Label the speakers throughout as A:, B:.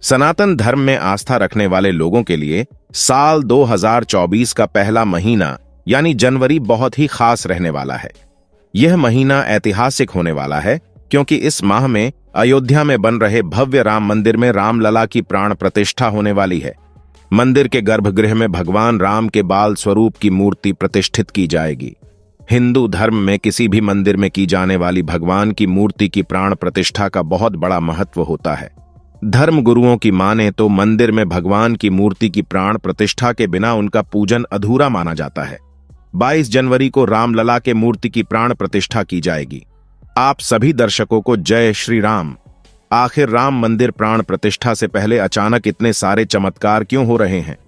A: सनातन धर्म में आस्था रखने वाले लोगों के लिए साल 2024 का पहला महीना यानी जनवरी बहुत ही खास रहने वाला है। यह महीना ऐतिहासिक होने वाला है क्योंकि इस माह में अयोध्या में बन रहे भव्य राम मंदिर में रामलला की प्राण प्रतिष्ठा होने वाली है। मंदिर के गर्भगृह में भगवान राम के बाल स्वरूप की मूर्ति प्रतिष्ठित की जाएगी। हिंदू धर्म में किसी भी मंदिर में की जाने वाली भगवान की मूर्ति की प्राण प्रतिष्ठा का बहुत बड़ा महत्व होता है। धर्म गुरुओं की माने तो मंदिर में भगवान की मूर्ति की प्राण प्रतिष्ठा के बिना उनका पूजन अधूरा माना जाता है। 22 जनवरी को रामलला के मूर्ति की प्राण प्रतिष्ठा की जाएगी। आप सभी दर्शकों को जय श्री राम। आखिर राम मंदिर प्राण प्रतिष्ठा से पहले अचानक इतने सारे चमत्कार क्यों हो रहे हैं?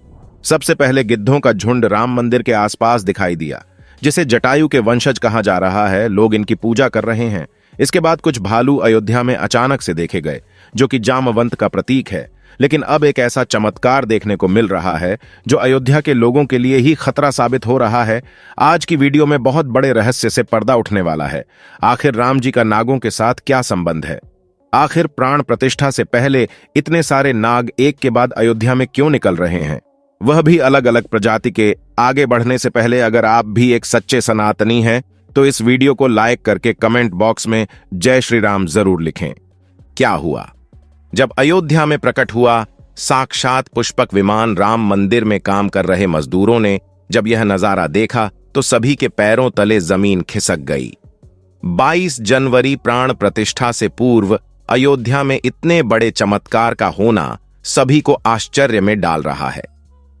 A: सबसे पहले गिद्धों का झुंड राम मंदिर के आसपास दिखाई दिया, जिसे जटायु के वंशज कहा जा रहा है। लोग इनकी पूजा कर रहे हैं। इसके बाद कुछ भालू अयोध्या में अचानक से देखे गए, जो कि जामवंत का प्रतीक है। लेकिन अब एक ऐसा चमत्कार देखने को मिल रहा है जो अयोध्या के लोगों के लिए ही खतरा साबित हो रहा है। आज की वीडियो में बहुत बड़े रहस्य से पर्दा उठने वाला है। आखिर राम जी का नागों के साथ क्या संबंध है? आखिर प्राण प्रतिष्ठा से पहले इतने सारे नाग एक के बाद अयोध्या में क्यों निकल रहे हैं, वह भी अलग अलग प्रजाति के? आगे बढ़ने से पहले अगर आप भी एक सच्चे सनातनी हैं तो इस वीडियो को लाइक करके कमेंट बॉक्स में जय श्री राम जरूर लिखें। क्या हुआ? जब अयोध्या में प्रकट हुआ साक्षात पुष्पक विमान राम मंदिर में काम कर रहे मजदूरों ने जब यह नजारा देखा तो सभी के पैरों तले जमीन खिसक गई। 22 जनवरी प्राण प्रतिष्ठा से पूर्व अयोध्या में इतने बड़े चमत्कार का होना सभी को आश्चर्य में डाल रहा है।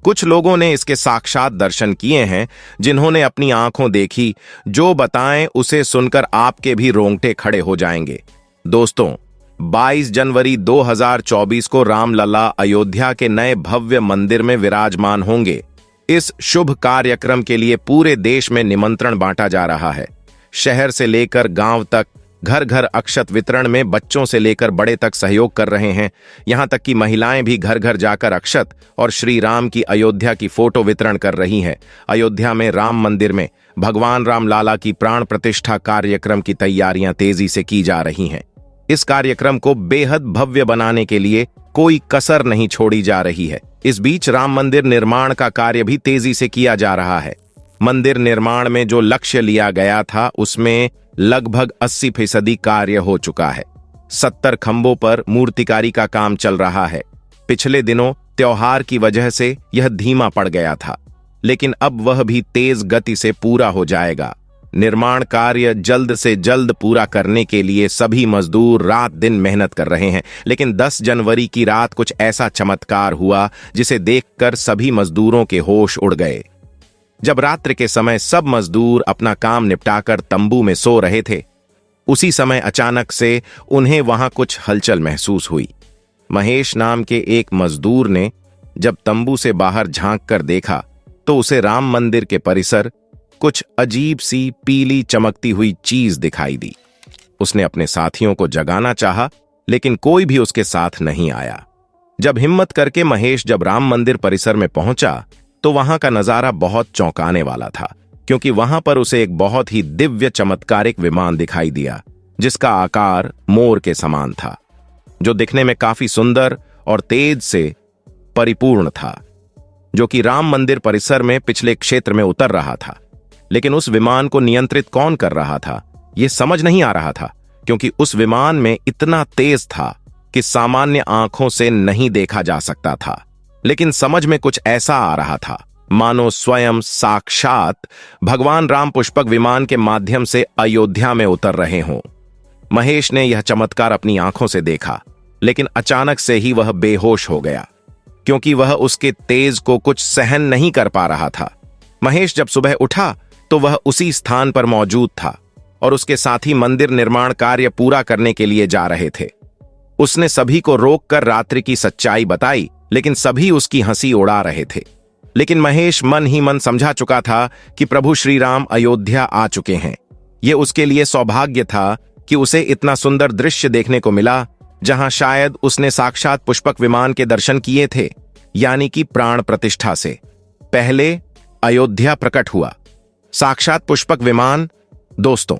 A: कुछ लोगों ने इसके साक्षात दर्शन किए हैं, जिन्होंने अपनी आंखों देखी। जो बताएं उसे सुनकर आपके भी रोंगटे खड़े हो जाएंगे। दोस्तों, 22 जनवरी 2024 को रामलला अयोध्या के नए भव्य मंदिर में विराजमान होंगे। इस शुभ कार्यक्रम के लिए पूरे देश में निमंत्रण बांटा जा रहा है। शहर से लेकर गांव तक घर घर अक्षत वितरण में बच्चों से लेकर बड़े तक सहयोग कर रहे हैं। यहां तक कि महिलाएं भी घर घर जाकर अक्षत और श्री राम की अयोध्या की फोटो वितरण कर रही हैं। अयोध्या में राम मंदिर में भगवान रामलला की प्राण प्रतिष्ठा कार्यक्रम की तैयारियां तेजी से की जा रही हैं। इस कार्यक्रम को बेहद भव्य बनाने के लिए कोई कसर नहीं छोड़ी जा रही है। इस बीच राम मंदिर निर्माण का कार्य भी तेजी से किया जा रहा है। मंदिर निर्माण में जो लक्ष्य लिया गया था उसमें लगभग 80% कार्य हो चुका है। 70 खंभों पर मूर्तिकारी का काम चल रहा है। पिछले दिनों त्योहार की वजह से यह धीमा पड़ गया था, लेकिन अब वह भी तेज गति से पूरा हो जाएगा। निर्माण कार्य जल्द से जल्द पूरा करने के लिए सभी मजदूर रात दिन मेहनत कर रहे हैं। लेकिन 10 जनवरी की रात कुछ ऐसा चमत्कार हुआ जिसे देखकर सभी मजदूरों के होश उड़ गए। जब रात्रि के समय सब मजदूर अपना काम निपटाकर तंबू में सो रहे थे, उसी समय अचानक से उन्हें वहां कुछ हलचल महसूस हुई। महेश नाम के एक मजदूर ने जब तंबू से बाहर झांक कर देखा तो उसे राम मंदिर के परिसर कुछ अजीब सी पीली चमकती हुई चीज दिखाई दी। उसने अपने साथियों को जगाना चाहा, लेकिन कोई भी उसके साथ नहीं आया। जब हिम्मत करके महेश जब राम मंदिर परिसर में पहुंचा तो वहां का नजारा बहुत चौंकाने वाला था, क्योंकि वहां पर उसे एक बहुत ही दिव्य चमत्कारिक विमान दिखाई दिया, जिसका आकार मोर के समान था, जो दिखने में काफी सुंदर और तेज से परिपूर्ण था, जो कि राम मंदिर परिसर में पिछले क्षेत्र में उतर रहा था। लेकिन उस विमान को नियंत्रित कौन कर रहा था, यह समझ नहीं आ रहा था, क्योंकि उस विमान में इतना तेज था कि सामान्य आंखों से नहीं देखा जा सकता था। लेकिन समझ में कुछ ऐसा आ रहा था मानो स्वयं साक्षात भगवान राम पुष्पक विमान के माध्यम से अयोध्या में उतर रहे हों। महेश ने यह चमत्कार अपनी आंखों से देखा, लेकिन अचानक से ही वह बेहोश हो गया, क्योंकि वह उसके तेज को कुछ सहन नहीं कर पा रहा था। महेश जब सुबह उठा तो वह उसी स्थान पर मौजूद था और उसके साथी मंदिर निर्माण कार्य पूरा करने के लिए जा रहे थे। उसने सभी को रोककर रात्रि की सच्चाई बताई, लेकिन सभी उसकी हंसी उड़ा रहे थे। लेकिन महेश मन ही मन समझा चुका था कि प्रभु श्री राम अयोध्या आ चुके हैं। यह उसके लिए सौभाग्य था कि उसे इतना सुंदर दृश्य देखने को मिला, जहां शायद उसने साक्षात पुष्पक विमान के दर्शन किए थे, यानी कि प्राण प्रतिष्ठा से पहले अयोध्या प्रकट हुआ। साक्षात पुष्पक विमान। दोस्तों,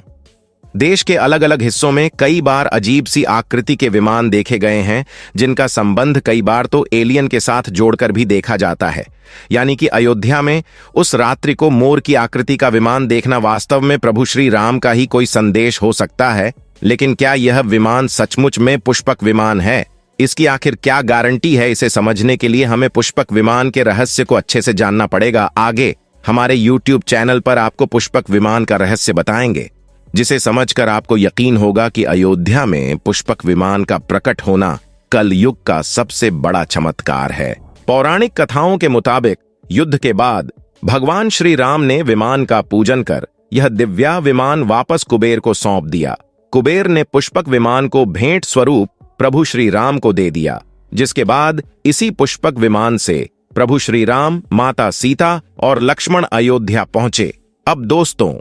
A: देश के अलग अलग हिस्सों में कई बार अजीब सी आकृति के विमान देखे गए हैं, जिनका संबंध कई बार तो एलियन के साथ जोड़कर भी देखा जाता है। यानी कि अयोध्या में उस रात्रि को मोर की आकृति का विमान देखना वास्तव में प्रभु श्री राम का ही कोई संदेश हो सकता है। लेकिन क्या यह विमान सचमुच में पुष्पक विमान है? इसकी आखिर क्या गारंटी है? इसे समझने के लिए हमें पुष्पक विमान के रहस्य को अच्छे से जानना पड़ेगा। आगे हमारे YouTube चैनल पर आपको पुष्पक विमान का रहस्य बताएंगे, जिसे समझकर आपको यकीन होगा कि अयोध्या में पुष्पक विमान का प्रकट होना कलयुग का सबसे बड़ा चमत्कार है। पौराणिक कथाओं के मुताबिक युद्ध के बाद भगवान श्री राम ने विमान का पूजन कर यह दिव्या विमान वापस कुबेर को सौंप दिया। कुबेर ने पुष्पक विमान को भेंट स्वरूप प्रभु श्री राम को दे दिया, जिसके बाद इसी पुष्पक विमान से प्रभु श्री राम, माता सीता और लक्ष्मण अयोध्या पहुंचे। अब दोस्तों,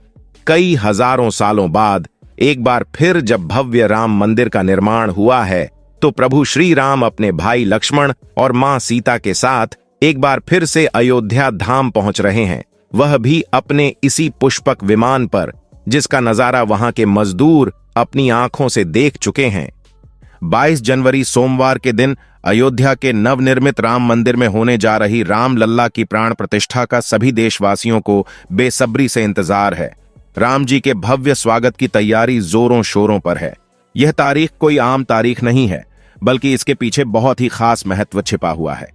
A: कई हजारों सालों बाद एक बार फिर जब भव्य राम मंदिर का निर्माण हुआ है, तो प्रभु श्री राम अपने भाई लक्ष्मण और मां सीता के साथ एक बार फिर से अयोध्या धाम पहुंच रहे हैं, वह भी अपने इसी पुष्पक विमान पर, जिसका नजारा वहां के मजदूर अपनी आंखों से देख चुके हैं। 22 जनवरी सोमवार के दिन अयोध्या के नवनिर्मित राम मंदिर में होने जा रही राम लल्ला की प्राण प्रतिष्ठा का सभी देशवासियों को बेसब्री से इंतजार है। राम जी के भव्य स्वागत की तैयारी जोरों शोरों पर है। यह तारीख कोई आम तारीख नहीं है, बल्कि इसके पीछे बहुत ही खास महत्व छिपा हुआ है।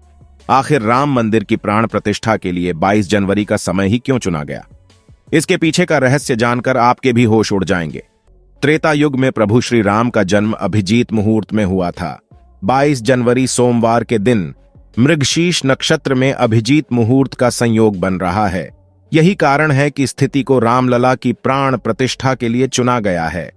A: आखिर राम मंदिर की प्राण प्रतिष्ठा के लिए 22 जनवरी का समय ही क्यों चुना गया? इसके पीछे का रहस्य जानकर आपके भी होश उड़ जाएंगे। त्रेता युग में प्रभु श्री राम का जन्म अभिजीत मुहूर्त में हुआ था। 22 जनवरी सोमवार के दिन मृगशीर्ष नक्षत्र में अभिजीत मुहूर्त का संयोग बन रहा है। यही कारण है कि स्थिति को रामलला की प्राण प्रतिष्ठा के लिए चुना गया है।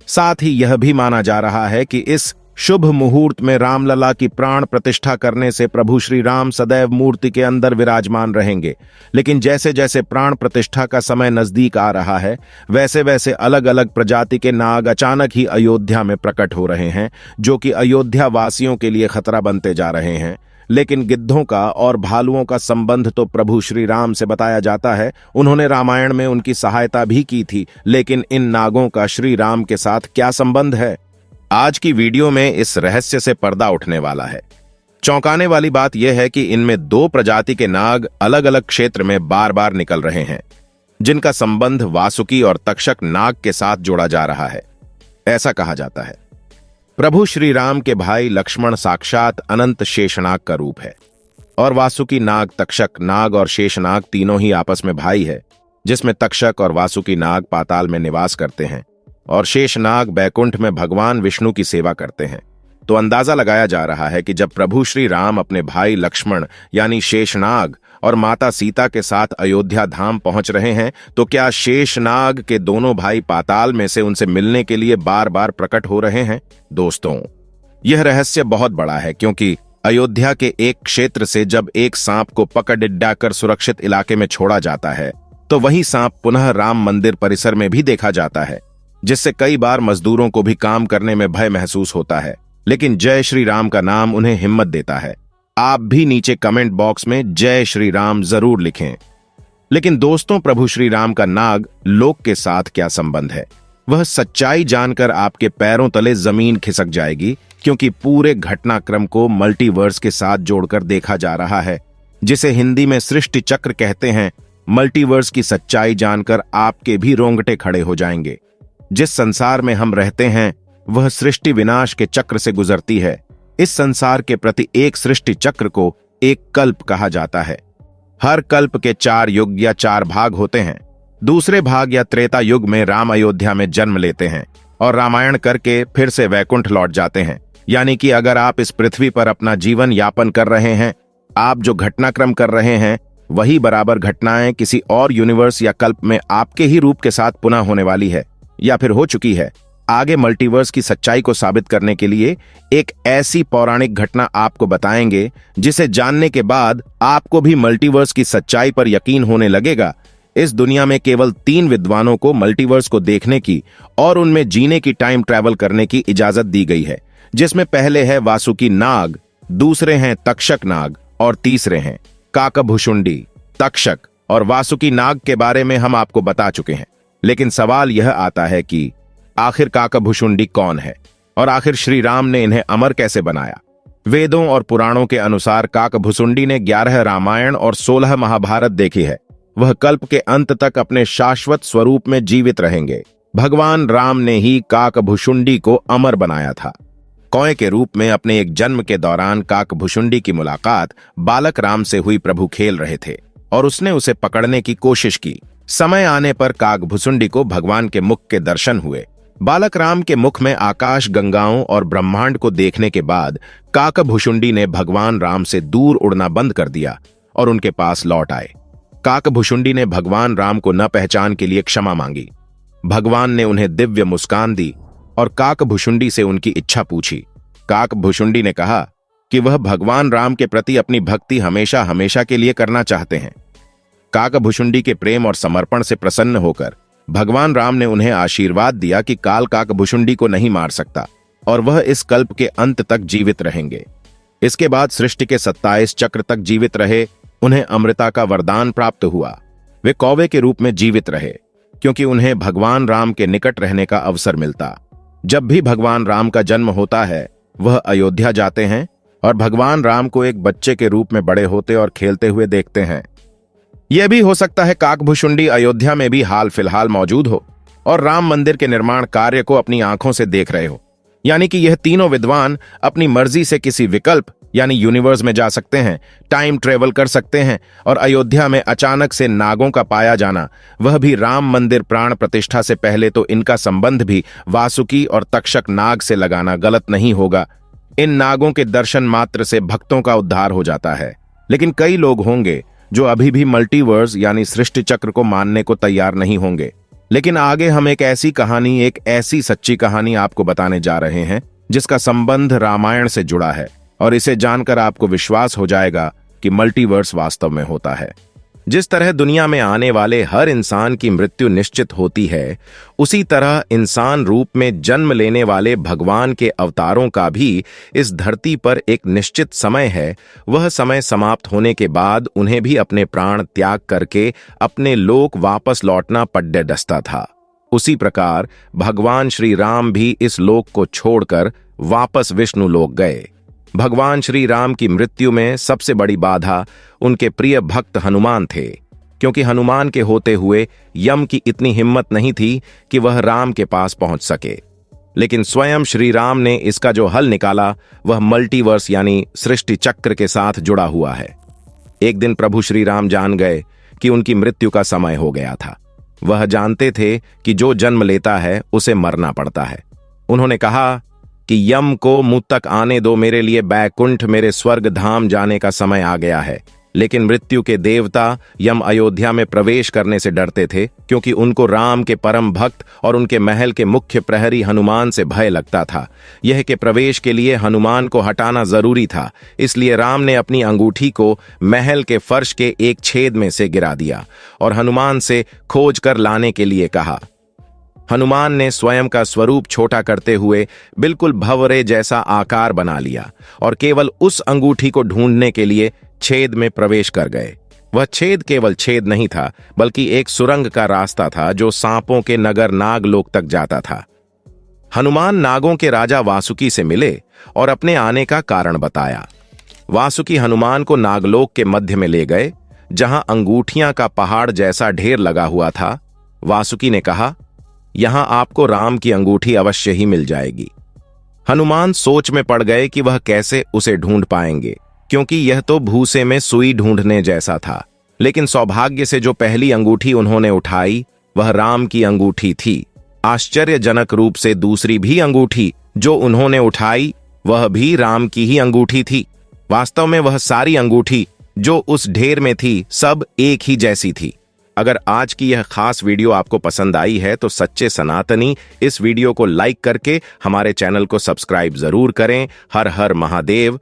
A: साथ ही यह भी माना जा रहा है कि इस शुभ मुहूर्त में रामलला की प्राण प्रतिष्ठा करने से प्रभु श्री राम सदैव मूर्ति के अंदर विराजमान रहेंगे। लेकिन जैसे जैसे प्राण प्रतिष्ठा का समय नजदीक आ रहा है, वैसे वैसे अलग अलग प्रजाति के नाग अचानक ही अयोध्या में प्रकट हो रहे हैं, जो कि अयोध्या वासियों के लिए खतरा बनते जा रहे हैं। लेकिन गिद्धों का और भालुओं का संबंध तो प्रभु श्री राम से बताया जाता है। उन्होंने रामायण में उनकी सहायता भी की थी। लेकिन इन नागों का श्री राम के साथ क्या संबंध है? आज की वीडियो में इस रहस्य से पर्दा उठने वाला है। चौंकाने वाली बात यह है कि इनमें 2 प्रजाति के नाग अलग अलग क्षेत्र में बार बार निकल रहे हैं, जिनका संबंध वासुकी और तक्षक नाग के साथ जोड़ा जा रहा है। ऐसा कहा जाता है प्रभु श्री राम के भाई लक्ष्मण साक्षात अनंत शेषनाग का रूप है, और वासुकी नाग, तक्षक नाग और शेषनाग तीनों ही आपस में भाई है, जिसमें तक्षक और वासुकी नाग पाताल में निवास करते हैं और शेषनाग बैकुंठ में भगवान विष्णु की सेवा करते हैं। तो अंदाजा लगाया जा रहा है कि जब प्रभु श्री राम अपने भाई लक्ष्मण यानी शेषनाग और माता सीता के साथ अयोध्या धाम पहुंच रहे हैं, तो क्या शेषनाग के दोनों भाई पाताल में से उनसे मिलने के लिए बार बार प्रकट हो रहे हैं? दोस्तों, यह रहस्य बहुत बड़ा है, क्योंकि अयोध्या के एक क्षेत्र से जब एक सांप को पकड़ डिड्डाकर सुरक्षित इलाके में छोड़ा जाता है, तो वही सांप पुनः राम मंदिर परिसर में भी देखा जाता है, जिससे कई बार मजदूरों को भी काम करने में भय महसूस होता है। लेकिन जय श्री राम का नाम उन्हें हिम्मत देता है। आप भी नीचे कमेंट बॉक्स में जय श्री राम जरूर लिखें। लेकिन दोस्तों, प्रभु श्री राम का नाग लोक के साथ क्या संबंध है? वह सच्चाई जानकर आपके पैरों तले जमीन खिसक जाएगी, क्योंकि पूरे घटनाक्रम को मल्टीवर्स के साथ जोड़कर देखा जा रहा है, जिसे हिंदी में सृष्टि चक्र कहते हैं। मल्टीवर्स की सच्चाई जानकर आपके भी रोंगटे खड़े हो जाएंगे। जिस संसार में हम रहते हैं, वह सृष्टि विनाश के चक्र से गुजरती है। इस संसार के प्रति एक सृष्टि चक्र को एक कल्प कहा जाता है। हर कल्प के 4 युग या 4 भाग होते हैं। दूसरे भाग या त्रेता युग में राम अयोध्या में जन्म लेते हैं और रामायण करके फिर से वैकुंठ लौट जाते हैं। यानी कि अगर आप इस पृथ्वी पर अपना जीवन यापन कर रहे हैं, आप जो घटनाक्रम कर रहे हैं, वही बराबर घटनाएं किसी और यूनिवर्स या कल्प में आपके ही रूप के साथ पुनः होने वाली है या फिर हो चुकी है। आगे मल्टीवर्स की सच्चाई को साबित करने के लिए एक ऐसी पौराणिक घटना आपको बताएंगे, जिसे जानने के बाद आपको भी मल्टीवर्स की सच्चाई पर यकीन होने लगेगा। इस दुनिया में केवल 3 विद्वानों को मल्टीवर्स को देखने की और उनमें जीने की, टाइम ट्रैवल करने की इजाजत दी गई है, जिसमें पहले है वासुकी नाग, दूसरे हैं तक्षक नाग और तीसरे हैं काकभुषुंडी। तक्षक और वासुकी नाग के बारे में हम आपको बता चुके हैं, लेकिन सवाल यह आता है कि आखिर काकभुशुंडी कौन है और आखिर श्री राम ने इन्हें अमर कैसे बनाया। वेदों और पुराणों के अनुसार काकभुशुंडी ने 11 रामायण और 16 महाभारत देखी है। वह कल्प के अंत तक अपने शाश्वत स्वरूप में जीवित रहेंगे। भगवान राम ने ही काकभुशुंडी को अमर बनाया था। कौए के रूप में अपने एक जन्म के दौरान काकभुशुंडी की मुलाकात बालक राम से हुई। प्रभु खेल रहे थे और उसने उसे पकड़ने की कोशिश की। समय आने पर काकभुशुंडी को भगवान के मुख के दर्शन हुए। बालक राम के मुख में आकाश गंगाओं और ब्रह्मांड को देखने के बाद काकभुशुंडी ने भगवान राम से दूर उड़ना बंद कर दिया और उनके पास लौट आए। काकभुशुंडी ने भगवान राम को न पहचान के लिए क्षमा मांगी। भगवान ने उन्हें दिव्य मुस्कान दी और काकभुशुंडी से उनकी इच्छा पूछी। काकभुशुंडी ने कहा कि वह भगवान राम के प्रति अपनी भक्ति हमेशा हमेशा के लिए करना चाहते हैं। काकभुशुंडी के प्रेम और समर्पण से प्रसन्न होकर भगवान राम ने उन्हें आशीर्वाद दिया कि काल काकभुशुंडी को नहीं मार सकता और वह इस कल्प के अंत तक जीवित रहेंगे। इसके बाद सृष्टि के 27 चक्र तक जीवित रहे। उन्हें अमृता का वरदान प्राप्त हुआ। वे कौवे के रूप में जीवित रहे क्योंकि उन्हें भगवान राम के निकट रहने का अवसर मिलता। जब भी भगवान राम का जन्म होता है वह अयोध्या जाते हैं और भगवान राम को एक बच्चे के रूप में बड़े होते और खेलते हुए देखते हैं। यह भी हो सकता है काकभुशुंडी अयोध्या में भी हाल फिलहाल मौजूद हो और राम मंदिर के निर्माण कार्य को अपनी आंखों से देख रहे हो। यानी कि यह तीनों विद्वान अपनी मर्जी से किसी विकल्प यानी यूनिवर्स में जा सकते हैं, टाइम ट्रेवल कर सकते हैं और अयोध्या में अचानक से नागों का पाया जाना, वह भी राम मंदिर प्राण प्रतिष्ठा से पहले, तो इनका संबंध भी वासुकी और तक्षक नाग से लगाना गलत नहीं होगा। इन नागों के दर्शन मात्र से भक्तों का उद्धार हो जाता है। लेकिन कई लोग होंगे जो अभी भी मल्टीवर्स यानी सृष्टि चक्र को मानने को तैयार नहीं होंगे। लेकिन आगे हम एक ऐसी सच्ची कहानी आपको बताने जा रहे हैं जिसका संबंध रामायण से जुड़ा है और इसे जानकर आपको विश्वास हो जाएगा कि मल्टीवर्स वास्तव में होता है। जिस तरह दुनिया में आने वाले हर इंसान की मृत्यु निश्चित होती है, उसी तरह इंसान रूप में जन्म लेने वाले भगवान के अवतारों का भी इस धरती पर एक निश्चित समय है। वह समय समाप्त होने के बाद उन्हें भी अपने प्राण त्याग करके अपने लोक वापस लौटना पड्डे डसता था। उसी प्रकार भगवान श्री राम भी इस लोक को छोड़कर वापस विष्णु लोक गए। भगवान श्री राम की मृत्यु में सबसे बड़ी बाधा उनके प्रिय भक्त हनुमान थे, क्योंकि हनुमान के होते हुए यम की इतनी हिम्मत नहीं थी कि वह राम के पास पहुंच सके। लेकिन स्वयं श्री राम ने इसका जो हल निकाला वह मल्टीवर्स यानी सृष्टि चक्र के साथ जुड़ा हुआ है। एक दिन प्रभु श्री राम जान गए कि उनकी मृत्यु का समय हो गया था। वह जानते थे कि जो जन्म लेता है उसे मरना पड़ता है। उन्होंने कहा कि यम को मुझ तक आने दो, मेरे लिए बैकुंठ मेरे स्वर्ग धाम जाने का समय आ गया है। लेकिन मृत्यु के देवता यम अयोध्या में प्रवेश करने से डरते थे, क्योंकि उनको राम के परम भक्त और उनके महल के मुख्य प्रहरी हनुमान से भय लगता था। यह कि प्रवेश के लिए हनुमान को हटाना जरूरी था। इसलिए राम ने अपनी अंगूठी को महल के फर्श के एक छेद में से गिरा दिया और हनुमान से खोज कर लाने के लिए कहा। हनुमान ने स्वयं का स्वरूप छोटा करते हुए बिल्कुल भंवरे जैसा आकार बना लिया और केवल उस अंगूठी को ढूंढने के लिए छेद में प्रवेश कर गए। वह छेद केवल छेद नहीं था, बल्कि एक सुरंग का रास्ता था जो सांपों के नगर नागलोक तक जाता था। हनुमान नागों के राजा वासुकी से मिले और अपने आने का कारण बताया। वासुकी हनुमान को नागलोक के मध्य में ले गए, जहां अंगूठियां का पहाड़ जैसा ढेर लगा हुआ था। वासुकी ने कहा, यहां आपको राम की अंगूठी अवश्य ही मिल जाएगी। हनुमान सोच में पड़ गए कि वह कैसे उसे ढूंढ पाएंगे, क्योंकि यह तो भूसे में सुई ढूंढने जैसा था। लेकिन सौभाग्य से जो पहली अंगूठी उन्होंने उठाई वह राम की अंगूठी थी। आश्चर्यजनक रूप से दूसरी भी अंगूठी जो उन्होंने उठाई वह भी राम की ही अंगूठी थी। वास्तव में वह सारी अंगूठी जो उस ढेर में थी सब एक ही जैसी थी। अगर आज की यह खास वीडियो आपको पसंद आई है तो सच्चे सनातनी इस वीडियो को लाइक करके हमारे चैनल को सब्सक्राइब जरूर करें। हर हर महादेव।